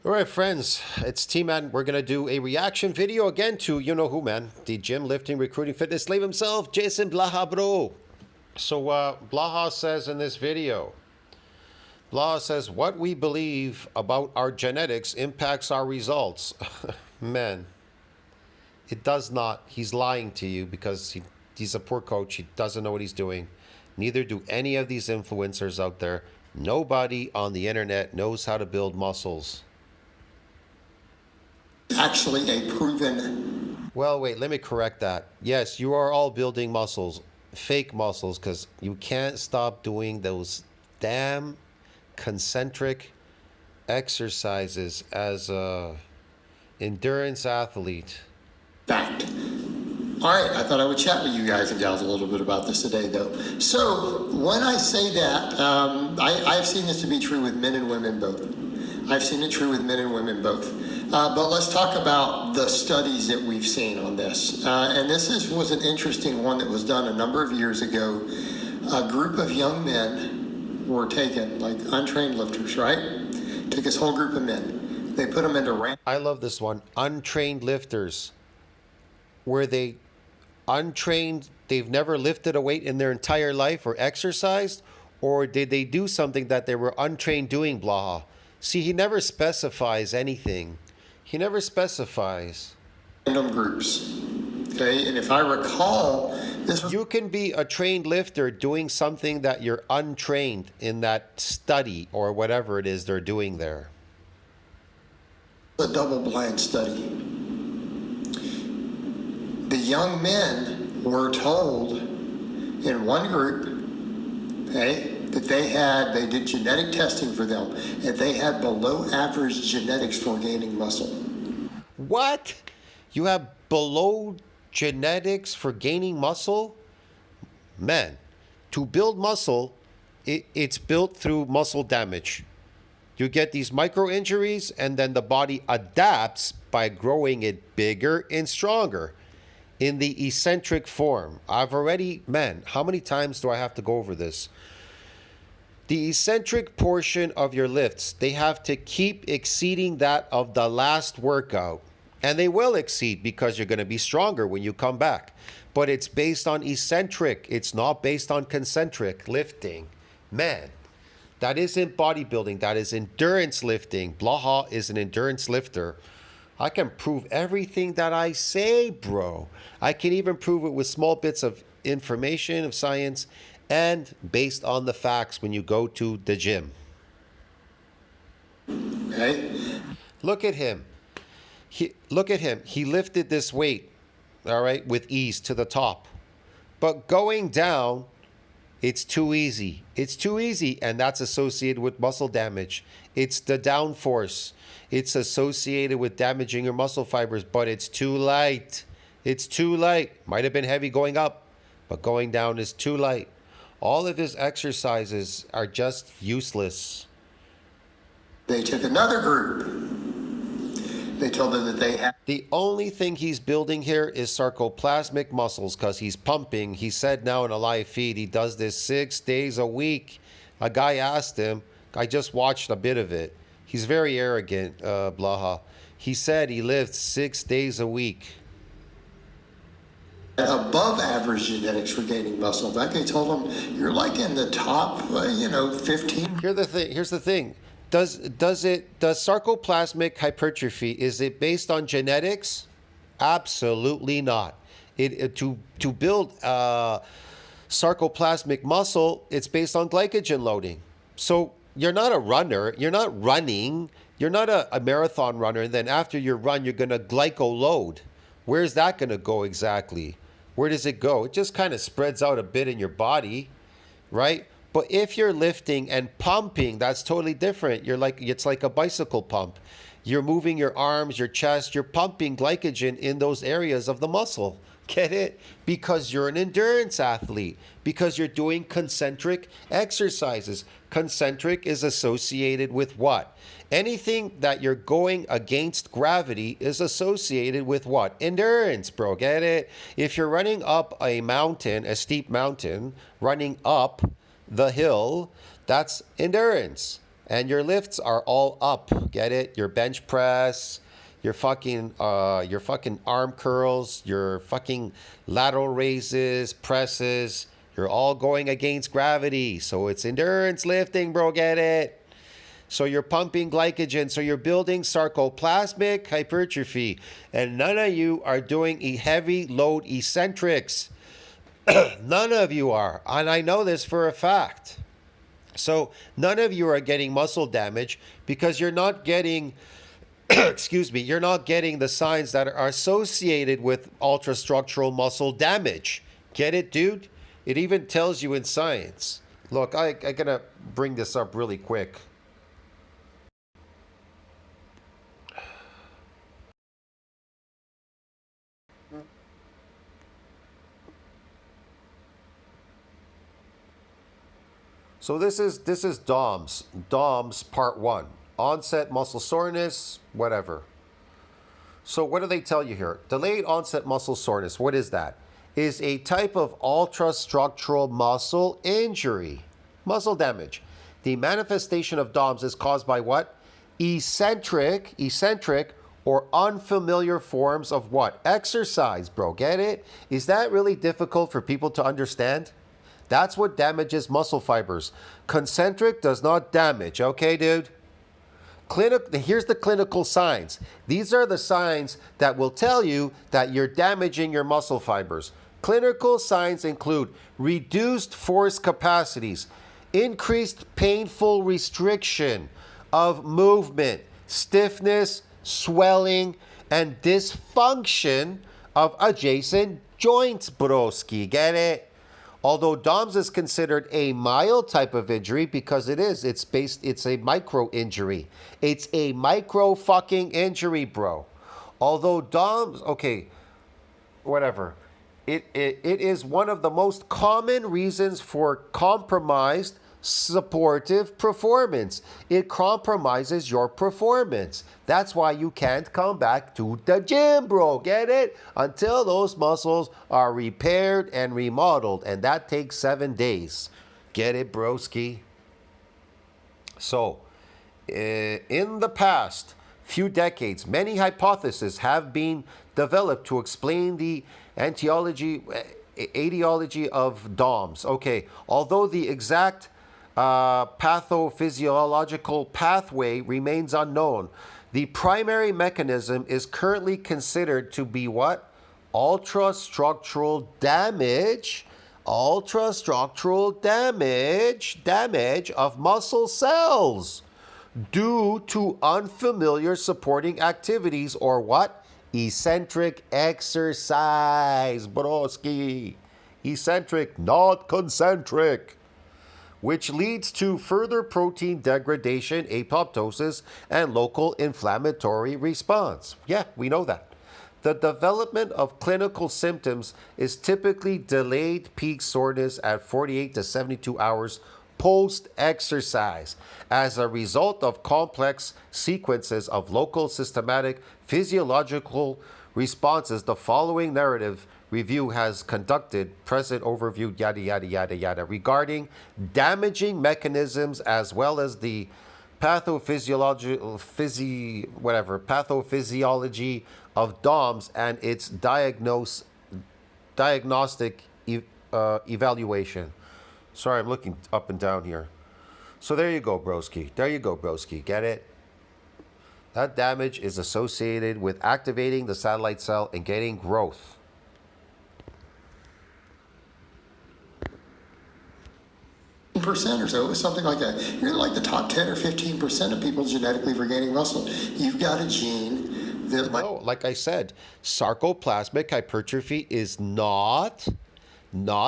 All right, friends, it's T-Man. We're going to do a reaction video again to you-know-who, man. The gym, lifting, recruiting, fitness slave himself, JasonBlaha, bro. So, Blaha says in this video, Blaha says, what we believe about our genetics impacts our results. Man, it does not. He's lying to you because he's a poor coach. He doesn't know what he's doing. Neither do any of these influencers out there. Nobody on the internet knows how to build muscles. Actually a proven... Well, wait, let me correct that. Yes, you are all building muscles, fake muscles, because you can't stop doing those damn concentric exercises as a endurance athlete. fact. All right, I thought I would chat with you guys and gals a little bit about this today, though. So when I say that, I've seen this to be true with men and women both. I've seen it true with men and women both. But let's talk about the studies that we've seen on this. And this was an interesting one that was done a number of years ago. A group of young men were taken, like untrained lifters, right? Took this whole group of men. They put them into I love this one. Untrained lifters. Were they untrained? They've never lifted a weight in their entire life or exercised? Or did they do something that they were untrained doing, Blaha? See, he never specifies anything. He never specifies. Random groups. Okay, and if I recall, this was... You can be a trained lifter doing something that you're untrained in that study or whatever it is they're doing there. A double-blind study. The young men were told in one group, okay, that they did genetic testing for them, and they had below average genetics for gaining muscle. What? You have below genetics for gaining muscle? Man, to build muscle, it's built through muscle damage. You get these micro injuries, and then the body adapts by growing it bigger and stronger in the eccentric form. Man, how many times do I have to go over this? The eccentric portion of your lifts, they have to keep exceeding that of the last workout. And they will exceed because you're going to be stronger when you come back. But it's based on eccentric. It's not based on concentric lifting. Man, that isn't bodybuilding. That is endurance lifting. Blaha is an endurance lifter. I can prove everything that I say, bro. I can even prove it with small bits of information, of science, and based on the facts when you go to the gym. Okay? Look at him. Look at him. He lifted this weight, all right, with ease to the top. But going down, it's too easy. It's too easy, and that's associated with muscle damage. It's the downforce. It's associated with damaging your muscle fibers, but it's too light. It's too light. Might have been heavy going up, but going down is too light. All of his exercises are just useless. They took another group. They told them that they had... The only thing he's building here is sarcoplasmic muscles because he's pumping. He said now in a live feed he does this 6 days a week. A guy asked him, I just watched a bit of it. He's very arrogant, Blaha. He said he lifts 6 days a week. Above average genetics for gaining muscle. In fact, they told him, you're like in the top, 15. Here's the thing. Does sarcoplasmic hypertrophy, is it based on genetics? Absolutely not. To build sarcoplasmic muscle, it's based on glycogen loading. So you're not a runner. You're not running. You're not a marathon runner. And then after your run, you're going to glyco load. Where's that going to go exactly? Where does it go? It just kind of spreads out a bit in your body, right? But if you're lifting and pumping, that's totally different. It's like a bicycle pump. You're moving your arms, your chest, you're pumping glycogen in those areas of the muscle. Get it? Because you're an endurance athlete. Because you're doing concentric exercises. Concentric is associated with what? Anything that you're going against gravity is associated with what? Endurance, bro. Get it? If you're running up a mountain, a steep mountain, running up the hill, that's endurance. And your lifts are all up. Get it? Your bench press, your fucking arm curls, your fucking lateral raises, presses. You're all going against gravity. So it's endurance lifting, bro. Get it? So you're pumping glycogen. So you're building sarcoplasmic hypertrophy. And none of you are doing heavy load eccentrics. None of you are. And I know this for a fact. So none of you are getting muscle damage because you're not getting, excuse me, you're not getting the signs that are associated with ultrastructural muscle damage. Get it, dude? It even tells you in science. Look, I gotta bring this up really quick. So this is DOMS. DOMS part 1. Onset muscle soreness, whatever. So what do they tell you here? Delayed onset muscle soreness, what is that? Is a type of ultrastructural muscle injury, muscle damage. The manifestation of DOMS is caused by what? Eccentric or unfamiliar forms of what? Exercise, bro. Get it? Is that really difficult for people to understand? That's what damages muscle fibers. Concentric does not damage, okay, dude? Here's the clinical signs. These are the signs that will tell you that you're damaging your muscle fibers. Clinical signs include reduced force capacities, increased painful restriction of movement, stiffness, swelling, and dysfunction of adjacent joints, broski. Get it? Although DOMS is considered a mild type of injury because it's a micro injury. It's a micro fucking injury, bro. Although DOMS, okay, whatever. It is one of the most common reasons for compromised supportive performance. It compromises your performance. That's why you can't come back to the gym, bro. Get it? Until those muscles are repaired and remodeled. And that takes 7 days. Get it, broski? So, in the past few decades, many hypotheses have been developed to explain the etiology of DOMS. Okay, although the exact pathophysiological pathway remains unknown, the primary mechanism is currently considered to be what? Ultrastructural damage. Ultrastructural damage of muscle cells due to unfamiliar supporting activities or what? Eccentric exercise, broski. Eccentric, not concentric. Which leads to further protein degradation, apoptosis, and local inflammatory response. Yeah, we know that. The development of clinical symptoms is typically delayed peak soreness at 48 to 72 hours post-exercise as a result of complex sequences of local systematic physiological responses. The following narrative review has conducted present overview yada yada yada yada regarding damaging mechanisms as well as the pathophysiology of DOMS and its diagnostic evaluation. Sorry, I'm looking up and down here. So there you go, broski. There you go, broski. Get it? That damage is associated with activating the satellite cell and getting growth. Percent or so, it was something like that. You're like the top 10 or 15% of people genetically for gaining muscle. You've got a gene that, no, like I said, sarcoplasmic hypertrophy is not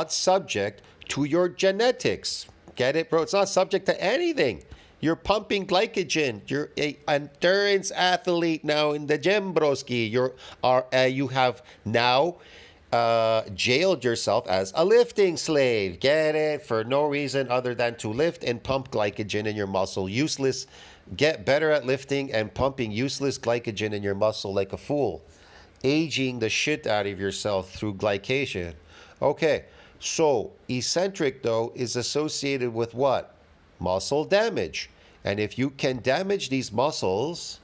subject to your genetics. Get it, bro? It's not subject to anything. You're pumping glycogen. You're an endurance athlete now in the gym, broski. You have now jailed yourself as a lifting slave. Get it? For no reason other than to lift and pump glycogen in your muscle. Useless. Get better at lifting and pumping useless glycogen in your muscle like a fool. Aging the shit out of yourself through glycation. Okay, so eccentric though is associated with what? Muscle damage. And if you can damage these muscles,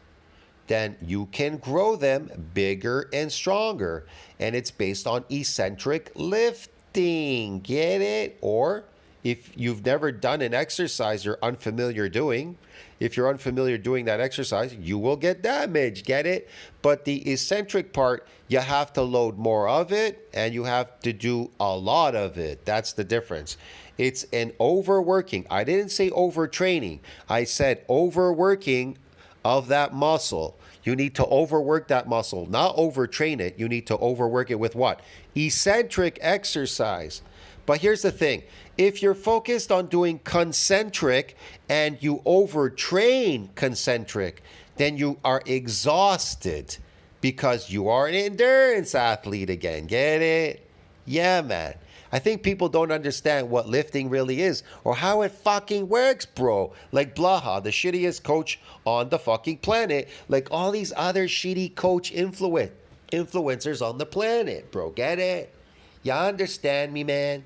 then you can grow them bigger and stronger. And it's based on eccentric lifting. Get it? Or if you've never done an exercise you're unfamiliar doing, if you're unfamiliar doing that exercise, you will get damaged. Get it? But the eccentric part, you have to load more of it and you have to do a lot of it. That's the difference. It's an overworking. I didn't say overtraining. I said overworking of that muscle. You need to overwork that muscle, not overtrain it. You need to overwork it with what? Eccentric exercise. But here's the thing. If you're focused on doing concentric and you overtrain concentric, then you are exhausted because you are an endurance athlete again. Get it? Yeah, man. I think people don't understand what lifting really is or how it fucking works, bro. Like Blaha, the shittiest coach on the fucking planet. Like all these other shitty coach influencers on the planet, bro. Get it? You understand me, man?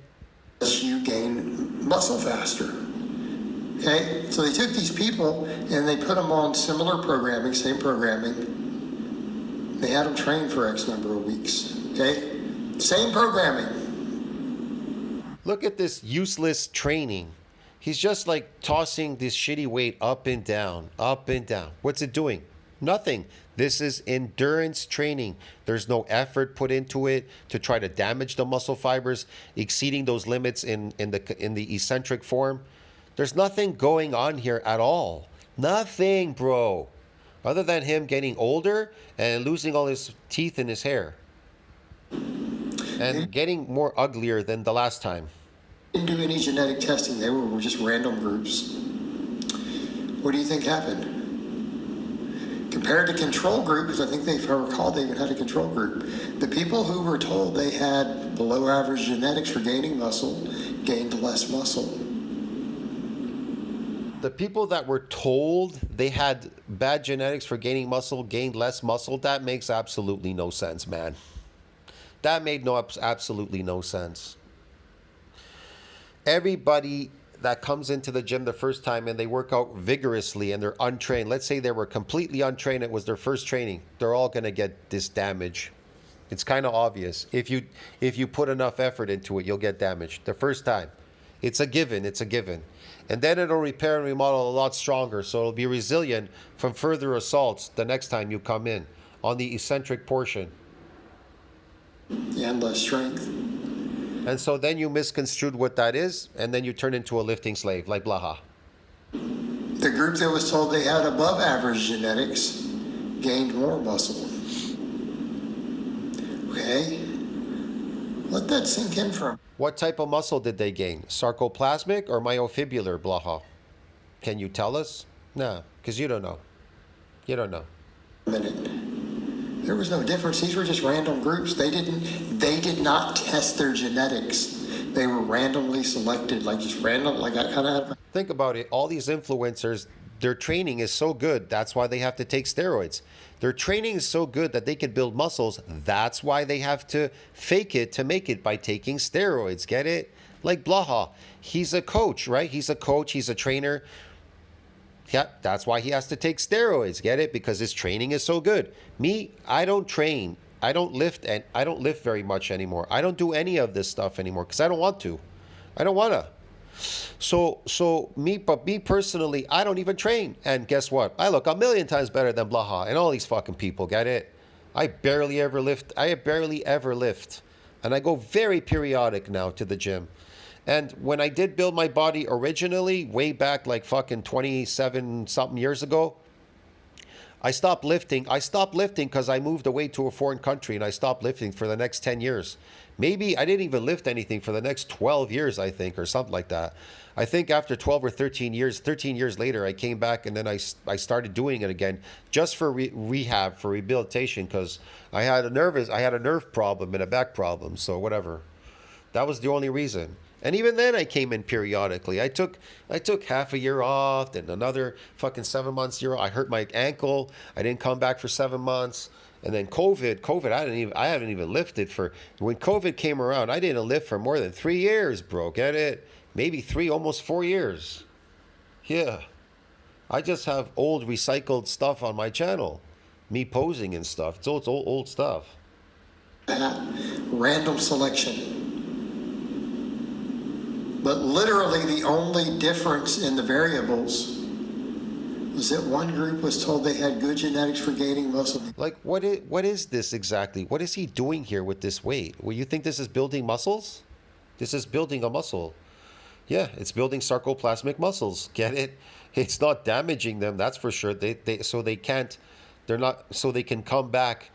You gain muscle faster. Okay? So they took these people and they put them on similar programming, same programming. They had them train for X number of weeks. Okay? Same programming. Look at this useless training. He's just like tossing this shitty weight up and down, up and down. What's it doing? Nothing. This is endurance training. There's no effort put into it to try to damage the muscle fibers, exceeding those limits in the eccentric form. There's nothing going on here at all. Nothing, bro. Other than him getting older and losing all his teeth in his hair. And getting more uglier than the last time. Didn't do any genetic testing. They were just random groups. What do you think happened? Compared to control group, because I think if I recall, they even had a control group. The people who were told they had below average genetics for gaining muscle gained less muscle. The people that were told they had bad genetics for gaining muscle gained less muscle. That makes absolutely no sense, man. That made absolutely no sense. Everybody that comes into the gym the first time and they work out vigorously and they're untrained, let's say they were completely untrained, it was their first training, they're all going to get this damage. It's kind of obvious. If you put enough effort into it, you'll get damaged the first time. It's a given. And then it'll repair and remodel a lot stronger, so it'll be resilient from further assaults the next time you come in on the eccentric portion. And less strength. And so then you misconstrued what that is, and then you turn into a lifting slave like Blaha. The group that was told they had above average genetics gained more muscle. Okay? Let that sink in for a What type of muscle did they gain? Sarcoplasmic or myofibrillar, Blaha? Can you tell us? No, because you don't know. You don't know. minute. There was no difference. These were just random groups. They did not test their genetics. They were randomly selected, like just random, like I kind of had. Think about it. All these influencers, their training is so good. That's why they have to take steroids. Their training is so good that they can build muscles. That's why they have to fake it to make it by taking steroids. Get it? Like Blaha. He's a coach, right? He's a coach. He's a trainer. Yeah, that's why he has to take steroids. Get it? Because his training is so good. Me, I don't train. I don't lift, and I don't lift very much anymore. I don't do any of this stuff anymore because I don't want to. I don't want to. So me personally, I don't even train. And guess what? I look a million times better than Blaha and all these fucking people. Get it? I barely ever lift. And I go very periodic now to the gym. And when I did build my body originally, way back like fucking 27 something years ago, I stopped lifting. I stopped lifting because I moved away to a foreign country and I stopped lifting for the next 10 years. Maybe I didn't even lift anything for the next 12 years, I think, or something like that. I think after 12 or 13 years later, I came back and then I started doing it again just for rehab, for rehabilitation, because I had a nerve problem and a back problem. So whatever. That was the only reason. And even then I came in periodically. I took half a year off, then another fucking 7 months year off. I hurt my ankle. I didn't come back for 7 months. And then COVID, I haven't even lifted for, when COVID came around, I didn't lift for more than 3 years, bro. Get it? Maybe 3, almost 4 years. Yeah. I just have old recycled stuff on my channel. Me posing and stuff. It's old stuff. Random selection. But literally the only difference in the variables was that one group was told they had good genetics for gaining muscle. Like, what is this exactly? What is he doing here with this weight? Well, you think this is building muscles? This is building a muscle. Yeah, it's building sarcoplasmic muscles. Get it? It's not damaging them, that's for sure. They can come back,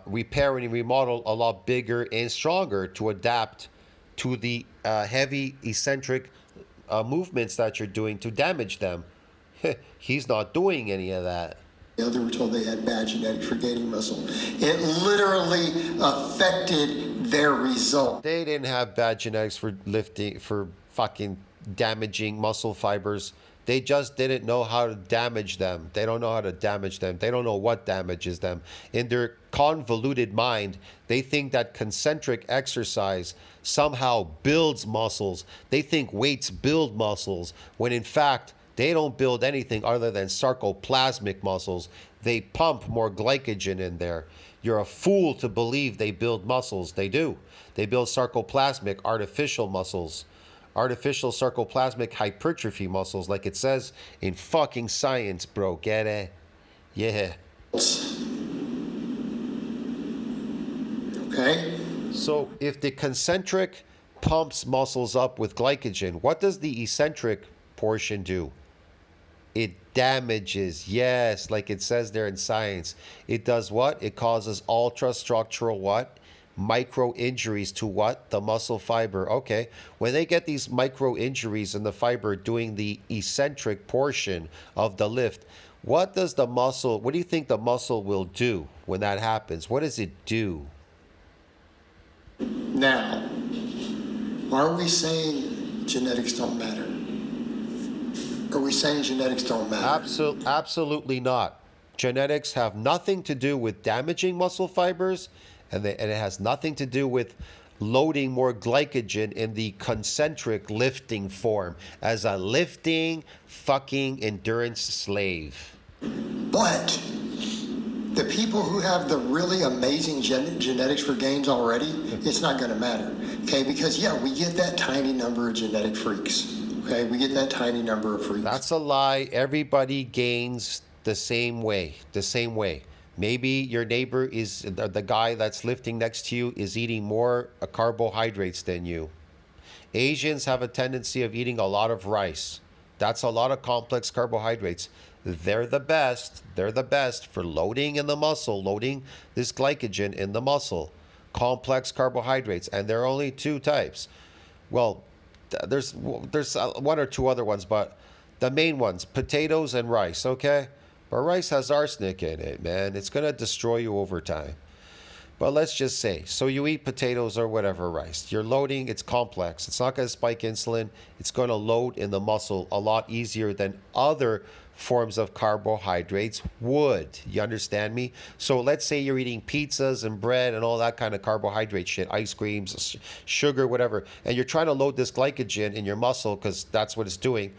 repair and remodel a lot bigger and stronger to adapt to the heavy eccentric movements that you're doing to damage them. He's not doing any of that. The other were told they had bad genetics for gaining muscle. It literally affected their result. They didn't have bad genetics for lifting, for fucking damaging muscle fibers. They just didn't know how to damage them. They don't know how to damage them. They don't know what damages them. In their convoluted mind, they think that concentric exercise somehow builds muscles. They think weights build muscles, when in fact, they don't build anything other than sarcoplasmic muscles. They pump more glycogen in there. You're a fool to believe they build muscles. They do. They build sarcoplasmic artificial muscles. Artificial sarcoplasmic hypertrophy muscles, like it says in fucking science, bro. Get it? Yeah. Okay? So if the concentric pumps muscles up with glycogen, what does the eccentric portion do? It damages. Yes, like it says there in science. It does what? It causes ultrastructural what? Micro injuries to what? The muscle fiber. Okay. When they get these micro injuries in the fiber doing the eccentric portion of the lift, what do you think the muscle will do when that happens? What does it do? Now, are we saying genetics don't matter? Are we saying genetics don't matter? Absolutely not. Genetics have nothing to do with damaging muscle fibers, and it has nothing to do with loading more glycogen in the concentric lifting form as a lifting fucking endurance slave. But the people who have the really amazing genetics for gains already, it's not going to matter. Okay, because yeah, we get that tiny number of genetic freaks. Okay, we get that tiny number of freaks. That's a lie. Everybody gains the same way. Maybe your neighbor is, the guy that's lifting next to you is eating more carbohydrates than you. Asians have a tendency of eating a lot of rice. That's a lot of complex carbohydrates. They're the best. They're the best for loading in the muscle, loading this glycogen in the muscle. Complex carbohydrates. And there are only two types. Well, there's one or two other ones, but the main ones, potatoes and rice, okay? But rice has arsenic in it, man. It's going to destroy you over time. But let's just say, so you eat potatoes or whatever rice. You're loading, it's complex. It's not going to spike insulin. It's going to load in the muscle a lot easier than other forms of carbohydrates would. You understand me? So let's say you're eating pizzas and bread and all that kind of carbohydrate shit, ice creams, sugar, whatever, and you're trying to load this glycogen in your muscle because that's what it's doing.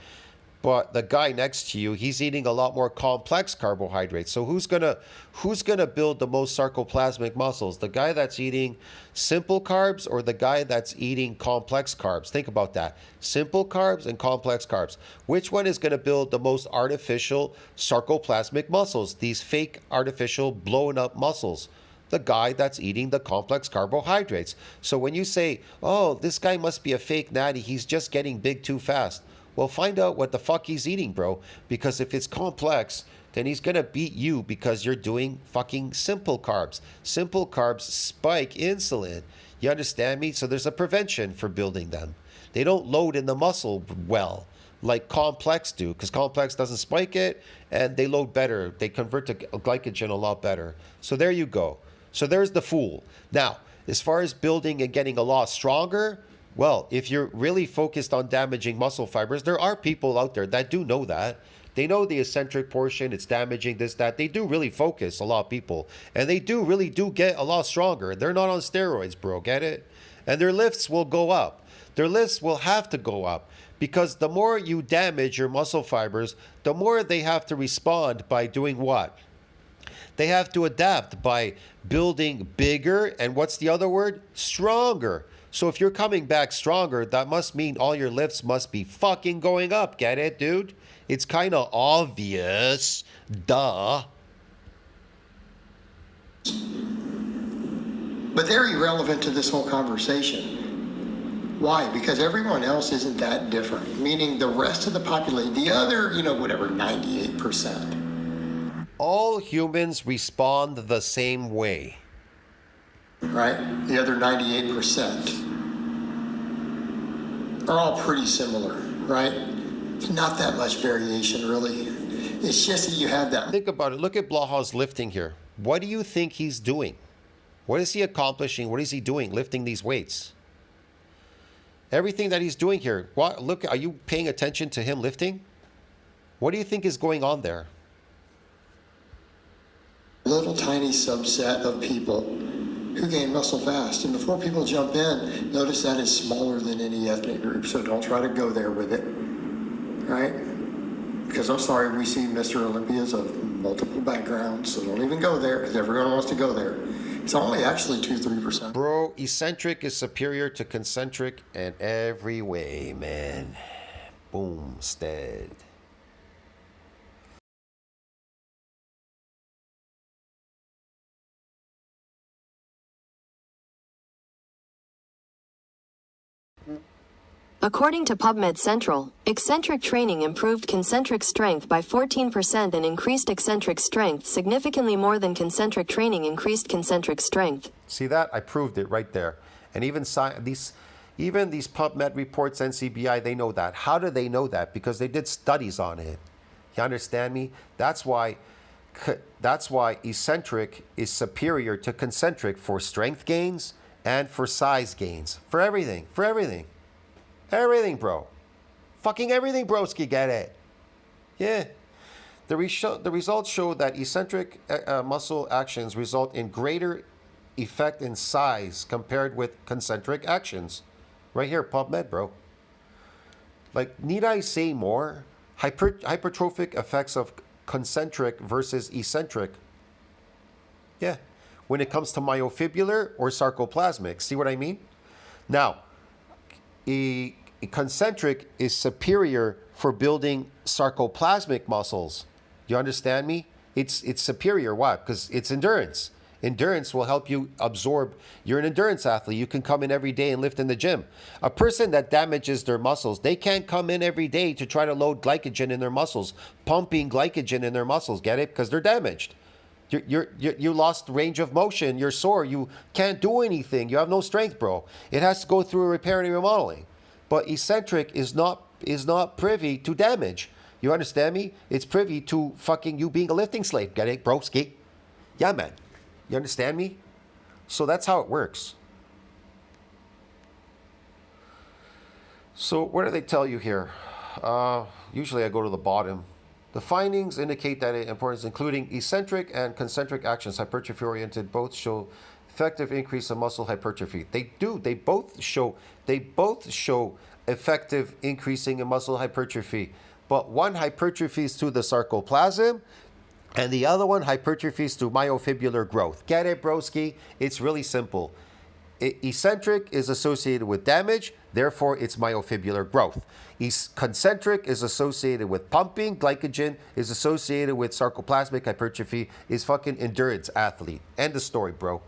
But the guy next to you, he's eating a lot more complex carbohydrates. So who's gonna build the most sarcoplasmic muscles? The guy that's eating simple carbs or the guy that's eating complex carbs? Think about that. Simple carbs and complex carbs. Which one is gonna build the most artificial sarcoplasmic muscles? These fake artificial blown up muscles. The guy that's eating the complex carbohydrates. So when you say, oh, this guy must be a fake natty, he's just getting big too fast. Well, find out what the fuck he's eating, bro. Because if it's complex, then he's going to beat you because you're doing fucking simple carbs. Simple carbs spike insulin. You understand me? So there's a prevention for building them. They don't load in the muscle well like complex do, because complex doesn't spike it and they load better. They convert to glycogen a lot better. So there you go. So there's the fool. Now, as far as building and getting a lot stronger, well, if you're really focused on damaging muscle fibers, there are people out there that do know that. They know the eccentric portion, it's damaging this, that. They do really focus, a lot of people. And they really do get a lot stronger. They're not on steroids, bro, get it? And their lifts will go up. Their lifts will have to go up Because the more you damage your muscle fibers, the more they have to respond by doing what? They have to adapt by building bigger, and what's the other word? Stronger. So if you're coming back stronger, that must mean all your lifts must be fucking going up. Get it, dude? It's kind of obvious. Duh. But they're irrelevant to this whole conversation. Why? Because everyone else isn't that different. Meaning the rest of the population, the other, 98%. All humans respond the same way. Right? The other 98% are all pretty similar, right? Not that much variation, really. It's just that you have that. Think about it. Look at Blaha's lifting here. What do you think he's doing? What is he accomplishing? What is he doing lifting these weights? Everything that he's doing here. What? Look, are you paying attention to him lifting? What do you think is going on there? Little tiny subset of people who gain muscle fast. And before people jump in, notice that is smaller than any ethnic group. So don't try to go there with it, right? Because I'm sorry, we see Mr. Olympias of multiple backgrounds. So don't even go there because everyone wants to go there. It's only actually 2-3%. Bro, eccentric is superior to concentric in every way, man. Boomstead. According to PubMed Central, eccentric training improved concentric strength by 14% and increased eccentric strength significantly more than concentric training increased concentric strength. See that? I proved it right there. And even these PubMed reports, NCBI, they know that. How do they know that? Because they did studies on it. You understand me? That's why eccentric is superior to concentric for strength gains and for size gains. For everything. For everything. Everything, bro. Fucking everything, broski, get it? Yeah. The results show that eccentric muscle actions result in greater effect in size compared with concentric actions. Right here, PubMed, bro. Like, need I say more? Hypertrophic effects of concentric versus eccentric. Yeah. When it comes to myofibrillar or sarcoplasmic. See what I mean? Now, concentric is superior for building sarcoplasmic muscles. You understand me? It's superior. Why? Because it's endurance. Endurance will help you absorb. You're an endurance athlete. You can come in every day and lift in the gym. A person that damages their muscles, they can't come in every day to try to load glycogen in their muscles, pumping glycogen in their muscles. Get it? Because they're damaged. You lost range of motion. You're sore. You can't do anything. You have no strength, bro. It has to go through a repair and remodeling. But eccentric is not privy to damage. You understand me? It's privy to fucking you being a lifting slave. Get it, broski? Yeah, man. You understand me? So that's how it works. So what do they tell you here? Usually I go to the bottom. The findings indicate that importance, including eccentric and concentric actions, hypertrophy-oriented, both show effective increase in muscle hypertrophy. They do. They both show effective increasing in muscle hypertrophy. But one hypertrophies to the sarcoplasm, and the other one hypertrophies to myofibrillar growth. Get it, broski? It's really simple. Eccentric is associated with damage, therefore it's myofibrillar growth. Concentric is associated with pumping, glycogen is associated with sarcoplasmic hypertrophy, is fucking endurance athlete. End of story, bro.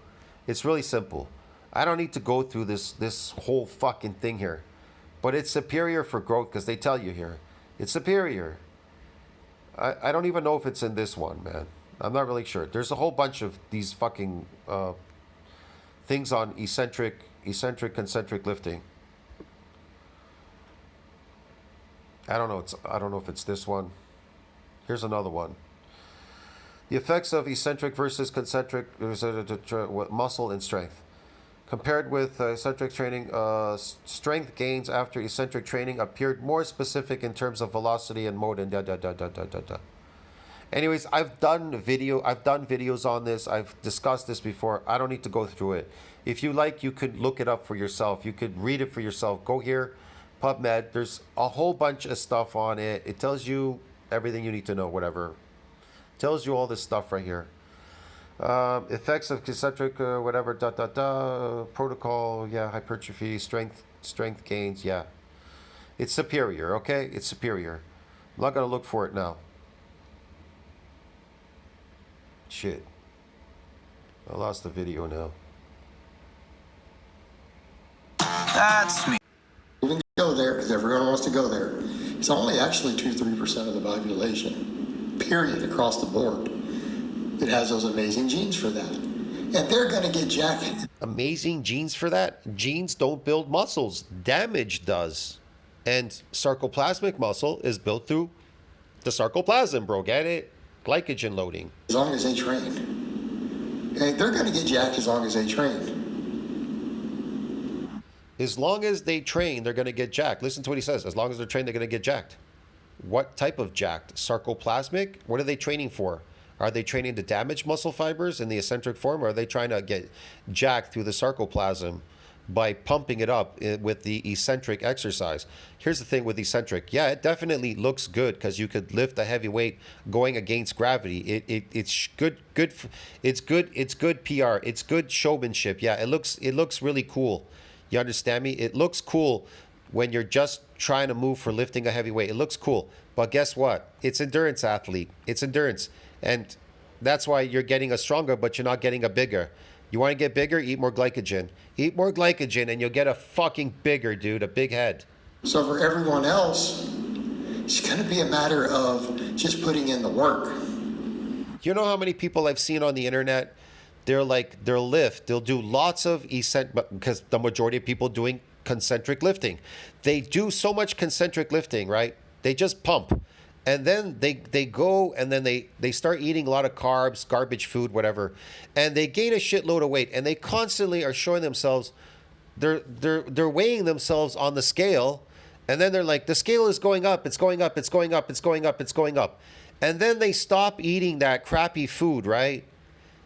It's really simple. I don't need to go through this whole fucking thing here. But it's superior for growth because they tell you here. It's superior. I don't even know if it's in this one, man. I'm not really sure. There's a whole bunch of these fucking things on eccentric, concentric lifting. I don't know if it's this one. Here's another one. The effects of eccentric versus concentric muscle and strength. Compared with eccentric training, strength gains after eccentric training appeared more specific in terms of velocity and mode and da. Anyways, I've done videos on this. I've discussed this before. I don't need to go through it. If you like, you could look it up for yourself. You could read it for yourself. Go here, PubMed. There's a whole bunch of stuff on it. It tells you everything you need to know, whatever. Tells you all this stuff right here. Effects of concentric, whatever, protocol, yeah, hypertrophy, strength gains, yeah. It's superior, okay? It's superior. I'm not going to look for it now. Shit. I lost the video now. That's me. Even go there, because everyone wants to go there. It's only actually 2-3% of the population, period, across the board. It has those amazing genes for that. And they're going to get jacked. Amazing genes for that? Genes don't build muscles. Damage does. And sarcoplasmic muscle is built through the sarcoplasm, bro. Get it? Glycogen loading. As long as they train. Okay, they're going to get jacked as long as they train. As long as they train, they're going to get jacked. Listen to what he says. As long as they're trained, they're going to get jacked. What type of jacked? Sarcoplasmic? What are they training for? Are they training to damage muscle fibers in the eccentric form, or are they trying to get jacked through the sarcoplasm by pumping it up with the eccentric exercise? Here's the thing with eccentric. Yeah, it definitely looks good because you could lift a heavy weight going against gravity. It's good. It's good PR. It's good showmanship. Yeah, it looks really cool. You understand me? It looks cool when you're just trying to move for lifting a heavy weight. It looks cool. But guess what? It's endurance athlete. It's endurance. And that's why you're getting a stronger, but you're not getting a bigger. You want to get bigger? Eat more glycogen. Eat more glycogen and you'll get a fucking bigger, dude. A big head. So for everyone else, it's going to be a matter of just putting in the work. You know how many people I've seen on the internet? They'll lift. They'll do lots of eccentric, because the majority of people doing concentric lifting. They do so much concentric lifting, right? They just pump. And then they go and then they start eating a lot of carbs, garbage food, whatever. And they gain a shitload of weight. And they constantly are showing themselves, they're weighing themselves on the scale. And then they're like, the scale is going up, it's going up, it's going up, it's going up, it's going up. And then they stop eating that crappy food, right?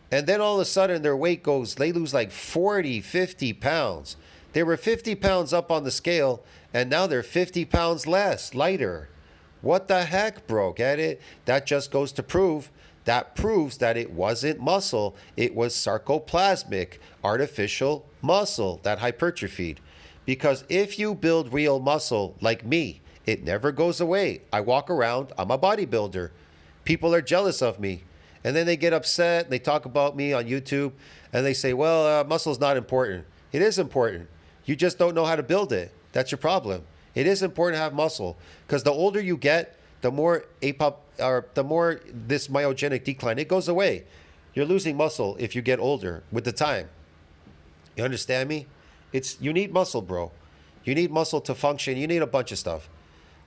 And then all of a sudden their weight goes, they lose like 40, 50 pounds. They were 50 pounds up on the scale and now they're 50 pounds less, lighter. What the heck, bro? Get it? That just goes to prove, that proves that it wasn't muscle. It was sarcoplasmic, artificial muscle that hypertrophied. Because if you build real muscle like me, it never goes away. I walk around, I'm a bodybuilder. People are jealous of me. And then they get upset, they talk about me on YouTube, and they say, well, muscle's not important. It is important. You just don't know how to build it. That's your problem. It is important to have muscle, because the older you get, the more the more this myogenic decline, it goes away. You're losing muscle if you get older with the time. You understand me? You need muscle, bro. You need muscle to function. You need a bunch of stuff.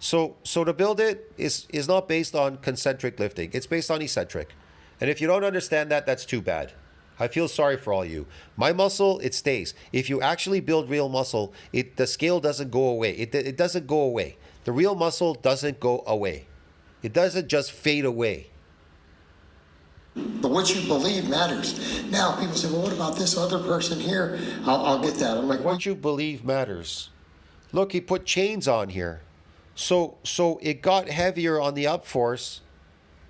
So to build it is not based on concentric lifting. It's based on eccentric. And if you don't understand that, that's too bad. I feel sorry for all you. My muscle, it stays. If you actually build real muscle, the scale doesn't go away. It doesn't go away. The real muscle doesn't go away. It doesn't just fade away. But what you believe matters. Now, people say, well, what about this other person here? I'll get that. I'm like, what you believe matters. Look, he put chains on here. So it got heavier on the up force,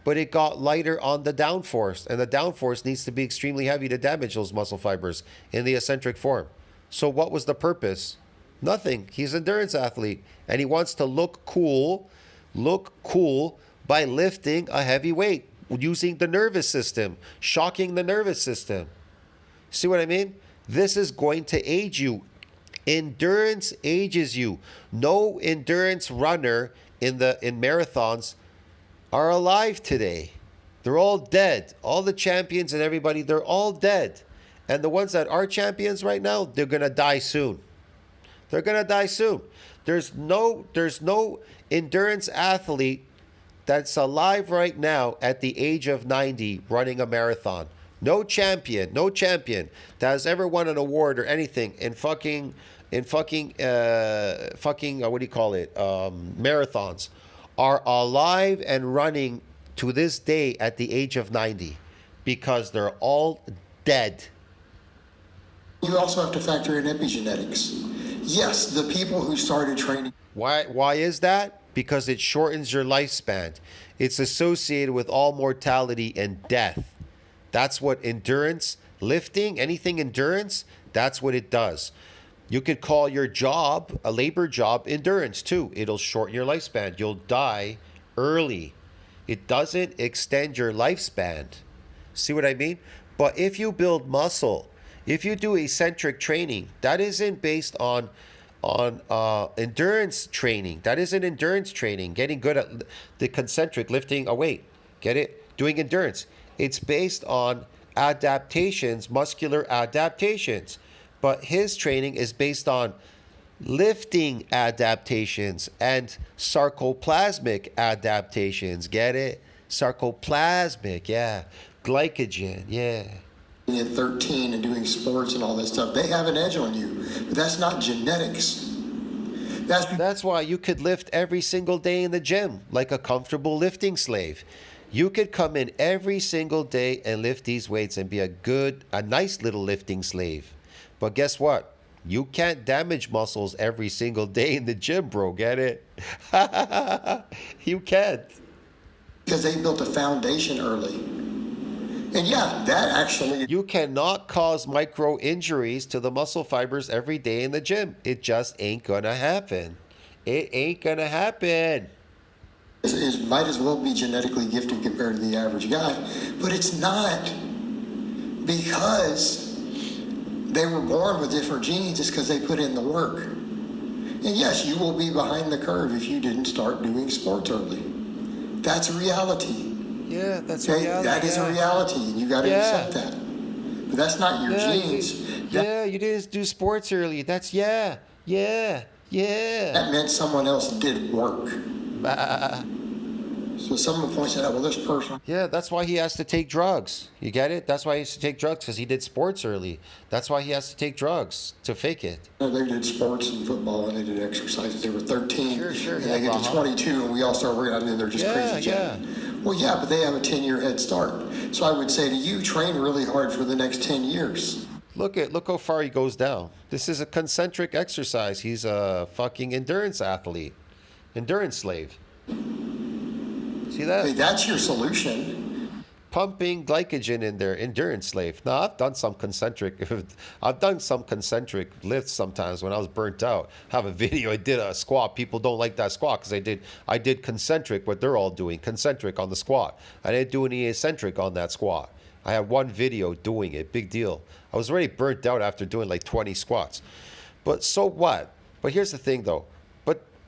but it got lighter on the downforce, and the downforce needs to be extremely heavy to damage those muscle fibers in the eccentric form. So what was the purpose? Nothing. He's an endurance athlete, and he wants to look cool by lifting a heavy weight, using the nervous system, shocking the nervous system. See what I mean? This is going to age you. Endurance ages you. No endurance runner in marathons are alive today. They're all dead. All the champions and everybody, they're all dead. And the ones that are champions right now, they're going to die soon. They're going to die soon. There's no endurance athlete that's alive right now at the age of 90 running a marathon. No champion that has ever won an award or anything in fucking what do you call it? Marathons are alive and running to this day at the age of 90 because they're all dead. You also have to factor in epigenetics. Yes, the people who started training. Why is that? Because it shortens your lifespan. It's associated with all mortality and death. That's what endurance, lifting, anything endurance, that's what it does. You could call your job, a labor job, endurance too. It'll shorten your lifespan. You'll die early. It doesn't extend your lifespan. See what I mean? But if you build muscle, if you do eccentric training, that isn't based on endurance training. That isn't endurance training. Getting good at the concentric, lifting a weight. Get it? Doing endurance. It's based on adaptations, muscular adaptations. But his training is based on lifting adaptations and sarcoplasmic adaptations. Get it? Sarcoplasmic, yeah. Glycogen, yeah. At 13 and doing sports and all that stuff, they have an edge on you. But that's not genetics. That's why you could lift every single day in the gym like a comfortable lifting slave. You could come in every single day and lift these weights and be a nice little lifting slave. But guess what? You can't damage muscles every single day in the gym, bro. Get it? You can't. Because they built a foundation early. And yeah, that actually... You cannot cause micro injuries to the muscle fibers every day in the gym. It just ain't gonna happen. It ain't gonna happen. It might as well be genetically gifted compared to the average guy, but it's not, because they were born with different genes. It's because they put in the work. And yes, you will be behind the curve if you didn't start doing sports early. That's a reality. Yeah, that's Okay? reality. That is a reality, and you got to accept that. But that's not your genes. You didn't do sports early. That's yeah. That meant someone else did work. So someone points out, well, this person... Yeah, that's why he has to take drugs. You get it? That's why he has to take drugs, because he did sports early. That's why he has to take drugs, to fake it. They did sports and football, and they did exercises. They were 13, Sure, and yeah, they get to 22, and we all start working out, and they're just crazy. Yeah. Well, yeah, but they have a 10-year head start. So I would say to you, train really hard for the next 10 years. Look how far he goes down. This is a concentric exercise. He's a fucking endurance athlete. Endurance slave. See that? Hey, that's your solution. Pumping glycogen in there, endurance slave. Now, I've done some concentric lifts sometimes when I was burnt out. I have a video, I did a squat. People don't like that squat because I did concentric, what they're all doing, concentric on the squat. I didn't do any eccentric on that squat. I have one video doing it, big deal. I was already burnt out after doing like 20 squats. But so what? But here's the thing though.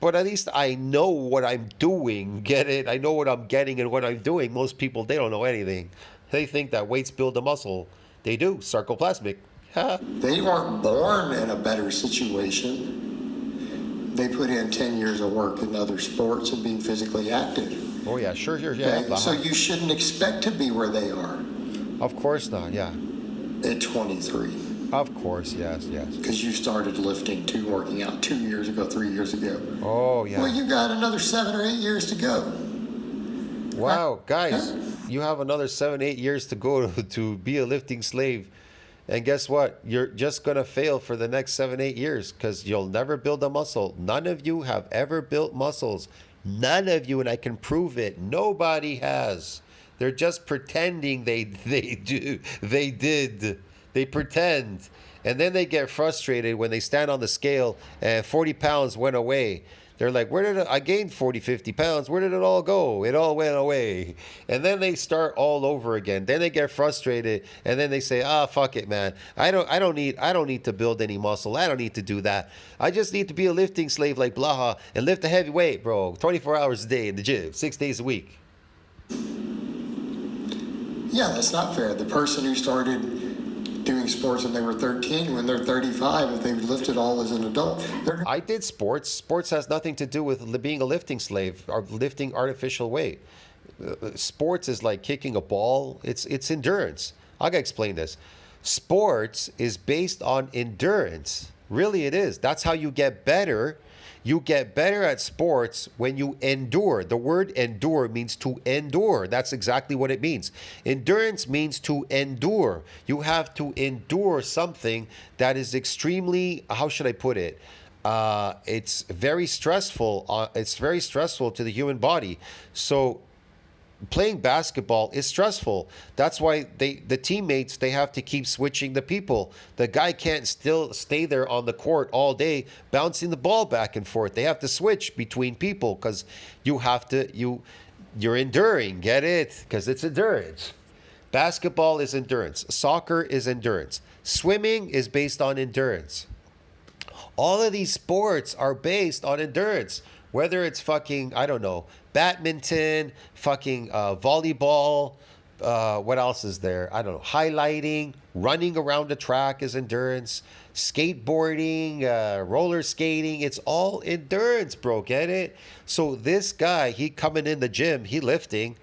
But at least I know what I'm doing, get it? I know what I'm getting and what I'm doing. Most people, they don't know anything. They think that weights build a muscle. They do, sarcoplasmic. They weren't born in a better situation. They put in 10 years of work in other sports and being physically active. Oh yeah, sure, yeah. Okay? So you shouldn't expect to be where they are. Of course not, yeah. At 23. Of course, yes. Because you started lifting, working out 2 years ago, 3 years ago. Oh, yeah. Well, you got another 7 or 8 years to go. Wow, guys, you have another 7, 8 years to go to be a lifting slave. And guess what? You're just going to fail for the next 7, 8 years because you'll never build a muscle. None of you have ever built muscles. None of you, and I can prove it. Nobody has. They're just pretending they do. They did. They pretend. And then they get frustrated when they stand on the scale and 40 pounds went away. They're like, I gained 40, 50 pounds. Where did it all go? It all went away. And then they start all over again. Then they get frustrated. And then they say, fuck it, man. I don't need to build any muscle. I don't need to do that. I just need to be a lifting slave like Blaha and lift a heavy weight, bro. 24 hours a day in the gym, 6 days a week. Yeah, that's not fair. The person who started doing sports when they were 13, when they're 35, if they lifted all as an adult. I did sports. Sports has nothing to do with being a lifting slave or lifting artificial weight. Sports is like kicking a ball. It's endurance. I gotta explain this. Sports is based on endurance. Really, it is. That's how you get better. You get better at sports when you endure. The word endure means to endure. That's exactly what it means. Endurance means to endure. You have to endure something that is extremely, how should I put it? it's very stressful. It's very stressful to the human body. So playing basketball is stressful. That's why the teammates, they have to keep switching the people. The guy can't still stay there on the court all day bouncing the ball back and forth. They have to switch between people because you're enduring. Get it? Because it's endurance. Basketball is endurance. Soccer is endurance. Swimming is based on endurance. All of these sports are based on endurance. Whether it's fucking, I don't know, badminton, fucking volleyball, what else is there? I don't know. Highlighting, running around the track is endurance. Skateboarding, roller skating, it's all endurance, bro. Get it? So this guy, he coming in the gym, he lifting.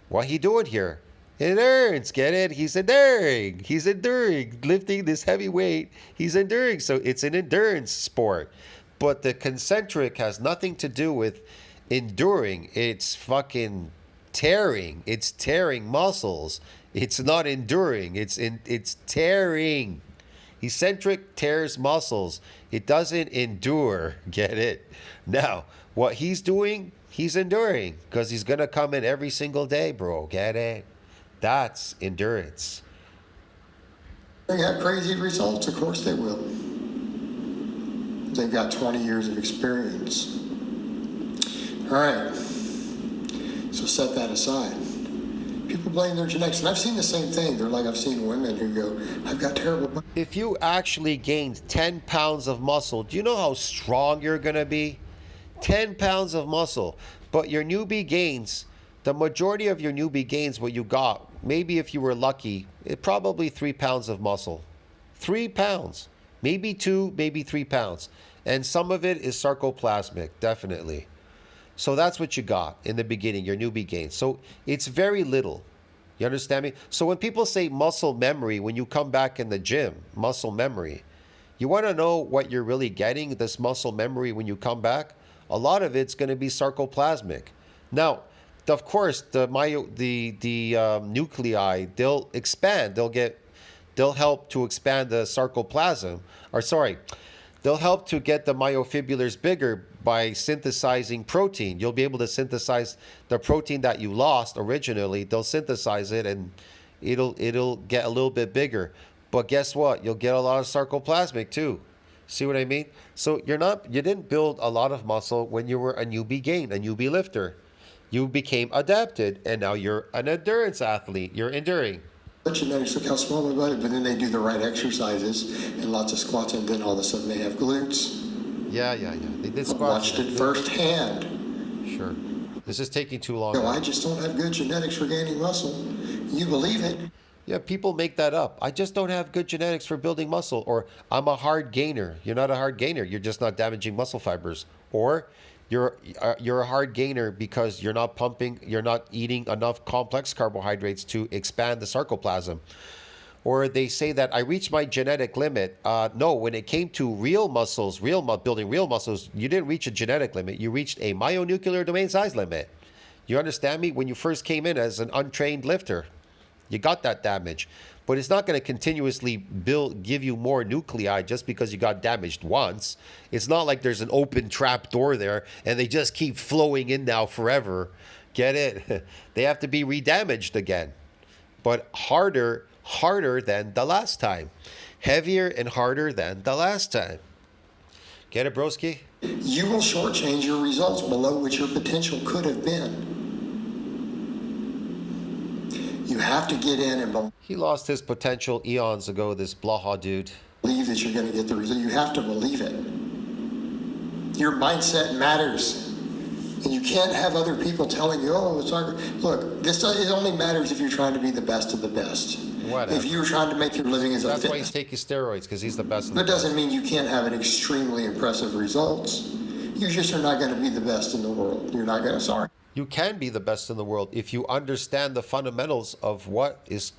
What he doing here? Endurance, get it? He's enduring. He's enduring. Lifting this heavy weight, he's enduring. So it's an endurance sport. But the concentric has nothing to do with enduring. It's fucking tearing. It's tearing muscles. It's not enduring. It's tearing. Eccentric tears muscles. It doesn't endure. Get it? Now, what he's doing, he's enduring because he's going to come in every single day, bro. Get it? That's endurance. They have crazy results, of course they will. They've got 20 years of experience. All right, so set that aside. People blame their genetics, and I've seen the same thing. They're like, I've seen women who go, I've got terrible... If you actually gained 10 pounds of muscle, do you know how strong you're going to be? 10 pounds of muscle. But your newbie gains, the majority of your newbie gains, what you got, maybe if you were lucky, probably 3 pounds of muscle. 3 pounds. Maybe 2, maybe 3 pounds. And some of it is sarcoplasmic, definitely. So that's what you got in the beginning, your newbie gains. So it's very little. You understand me? So when people say muscle memory, when you come back in the gym, muscle memory, you want to know what you're really getting, this muscle memory when you come back? A lot of it's going to be sarcoplasmic. Now, of course, the nuclei, they'll expand. They'll help to expand the sarcoplasm. They'll help to get the myofibrils bigger by synthesizing protein. You'll be able to synthesize the protein that you lost originally. They'll synthesize it and it'll get a little bit bigger. But guess what? You'll get a lot of sarcoplasmic too. See what I mean? So you didn't build a lot of muscle when you were a newbie lifter. You became adapted and now you're an endurance athlete. You're enduring. Genetics, look how small my body, but then they do the right exercises and lots of squats, and then all of a sudden they have glutes. Yeah. They did I squats. watched it firsthand. Sure. This is taking too long. No, I just don't have good genetics for gaining muscle. You believe it. Yeah, people make that up. I just don't have good genetics for building muscle. Or I'm a hard gainer. You're not a hard gainer. You're just not damaging muscle fibers. Or you're a hard gainer because you're not eating enough complex carbohydrates to expand the sarcoplasm. Or they say that I reached my genetic limit. No, when it came to real muscles, building real muscles, you didn't reach a genetic limit. You reached a myonuclear domain size limit. You understand me? When you first came in as an untrained lifter, you got that damage. But it's not going to continuously give you more nuclei just because you got damaged once. It's not like there's an open trap door there and they just keep flowing in now forever. Get it? They have to be redamaged again. But harder than the last time. Heavier and harder than the last time. Get it, broski? You will shortchange your results below what your potential could have been. You have to get in and He lost his potential eons ago, this Blaha dude. believe that you're going to get the result. You have to believe it. Your mindset matters. And you can't have other people telling you, oh, it's hard. Look, it only matters if you're trying to be the best of the best. Whatever. If you're trying to make your living as a That's why fitness. he's taking steroids, because he's the best of the That doesn't mean you can't have an extremely impressive results. You just are not going to be the best in the world. You're not going to, sorry. You can be the best in the world if you understand the fundamentals of what is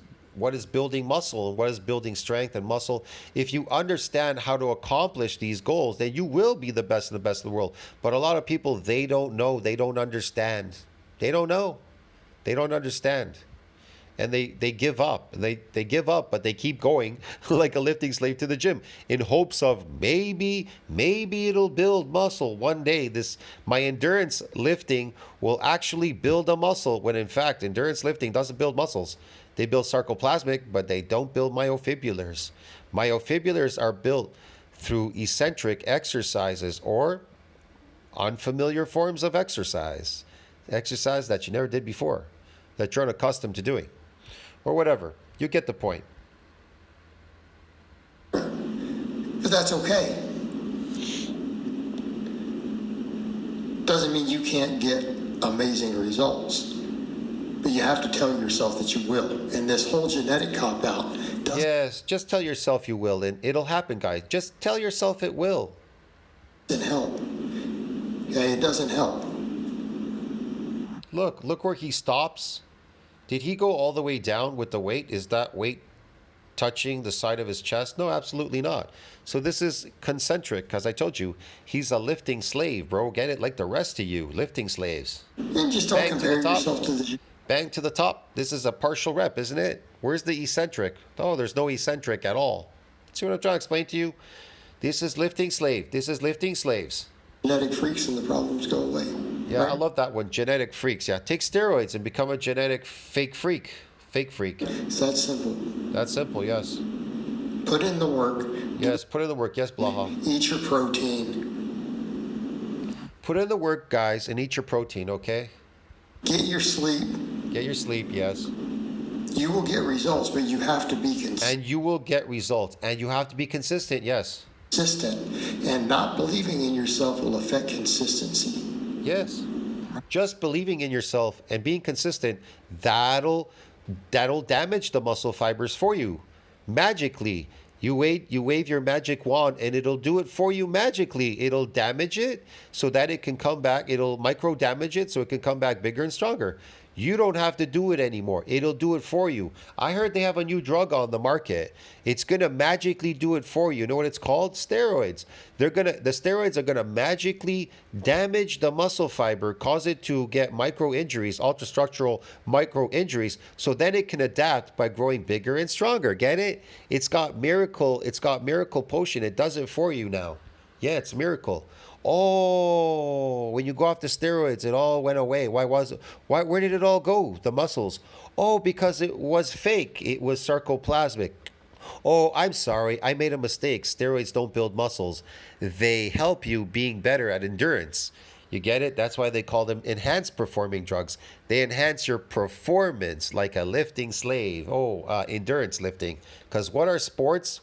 building muscle and what is building strength and muscle. If you understand how to accomplish these goals, then you will be the best of the best in the world. But a lot of people, they don't know. They don't understand. They don't know. They don't understand. and they give up. They give up, but they keep going like a lifting slave to the gym in hopes of maybe it'll build muscle one day. My endurance lifting will actually build a muscle, when in fact endurance lifting doesn't build muscles. They build sarcoplasmic, but they don't build myofibrillars. Myofibrillars are built through eccentric exercises or unfamiliar forms of exercise that you never did before, that you're unaccustomed to doing, or whatever. You get the point. But that's okay. Doesn't mean you can't get amazing results. But you have to tell yourself that you will. And this whole genetic cop-out doesn't... Yes, just tell yourself you will, and it'll happen, guys. Just tell yourself it will. Help. Okay, it doesn't help. Look where he stops. Did he go all the way down with the weight? Is that weight touching the side of his chest? No, absolutely not. So this is concentric, because I told you, he's a lifting slave, bro. Get it? Like the rest of you, lifting slaves. And just don't compare yourself to the... Bang to the top. This is a partial rep, isn't it? Where's the eccentric? Oh, there's no eccentric at all. See what I'm trying to explain to you? This is lifting slave. This is lifting slaves. Genetic freaks and the problems go away. Yeah, right? I love that one. Genetic freaks. Yeah, take steroids and become a genetic fake freak. Fake freak. It's that simple. That's simple, yes. Put in the work. Yes, put in the work. Yes, Blaha. Eat your protein. Put in the work, guys, and eat your protein, okay? Get your sleep. Get your sleep, yes. You will get results, but you have to be And you will get results. And you have to be consistent, yes. consistent. And not believing in yourself will affect consistency. Yes. Just believing in yourself and being consistent, that'll damage the muscle fibers for you. Magically. You wave your magic wand and it'll do it for you magically. It'll damage it so that it can come back. It'll micro damage it so it can come back bigger and stronger. You don't have to do it anymore. It'll do it for you. I heard they have a new drug on the market. It's going to magically do it for you. You know what it's called? Steroids. The steroids are going to magically damage the muscle fiber, cause it to get micro injuries, ultrastructural micro injuries, so then it can adapt by growing bigger and stronger. Get it? It's got miracle potion. It does it for you now. Yeah, it's miracle. Oh, when you go off the steroids, it all went away. Where did it all go? The muscles. Oh, because it was fake. It was sarcoplasmic. Oh, I'm sorry. I made a mistake. Steroids don't build muscles. They help you being better at endurance. You get it? That's why they call them enhanced performing drugs. They enhance your performance like a lifting slave. Oh, endurance lifting. Because what are sports?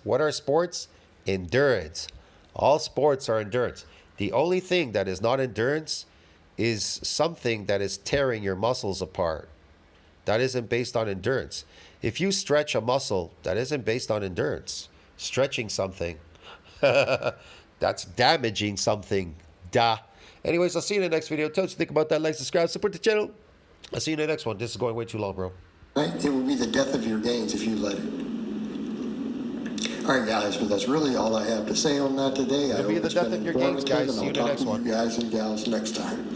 Endurance. All sports are endurance. The only thing that is not endurance is something that is tearing your muscles apart. That isn't based on endurance. If you stretch a muscle, that isn't based on endurance. Stretching something, that's damaging something. Duh. Anyways, I'll see you in the next video. Tell us what you think about that. Like, subscribe, support the channel. I'll see you in the next one. This is going way too long, bro. Right? It will be the death of your gains if you let it. All right, guys, but that's really all I have to say on that today. It'll be the death of your gains, guys. See you in the next one. Guys and gals next time.